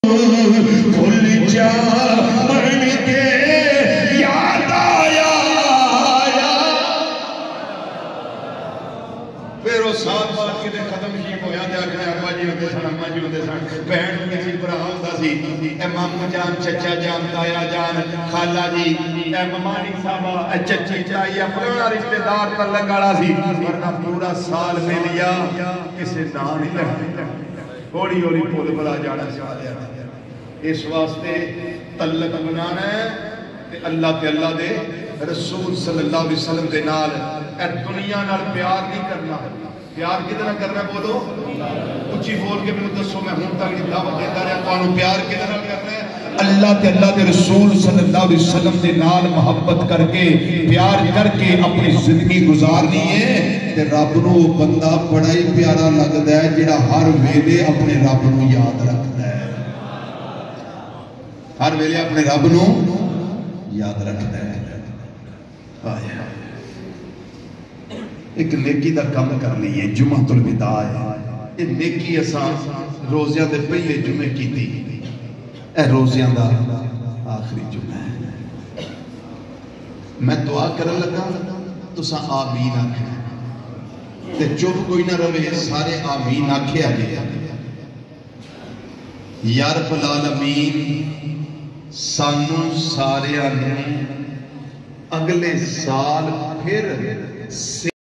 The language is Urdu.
بھول جا من کے یاد آیا پھر وہ سال بعد کدے ختم جی ہویا تے آکھنا ابا جی ہوندے سن اما جی ہوندے سن بہن کسی بھرا ہوندا سی اے مامو جان چچا جان تایا جان خالہ جی اے ممانی صاحبہ اے چچی چائی اپنا رشتہ دار تعلق والا سی ورنہ پورا سال ملیا کسے نام نہیں لگتا تھوڑی ہوڑی پھول بلا جانا چاہیا اس واسطے تعلق بنانا ہے کہ اللہ دے رسول صلی اللہ علیہ وسلم دے نال اے دنیا نال پیار نہیں کرنا پیار کدھر کرنا بولو اچھی بول کے میں دسو میں ہوں تک دعوت دیتا رہا تو پیار کدھر کرنا ہے اللہ دے رسول صلی اللہ علیہ وسلم دے نال محبت کر کے پیار کر کے اپنی زندگی گزارنی ہے تے رب نو بندہ بڑا ہی پیارا لگدا ہے جڑا ہر ویلے اپنے رب نو یاد رکھدا ہے ہر ویلے اپنے رب نو یاد رکھدا ہے ایک نیکی دا کم کر لیے جمعۃ الوداع ہے یہ نیکی اساں روزیاں دے پہلے جمعے کیتی اے روزیاں دا آخری جمعہ ہے میں دعا کرن لگا تساں آمین آکھنا تے چپ کوئی نہ رہے سارے آمین آکھے آگے یا رب العالمین سانو سارے آنے اگلے سال پھر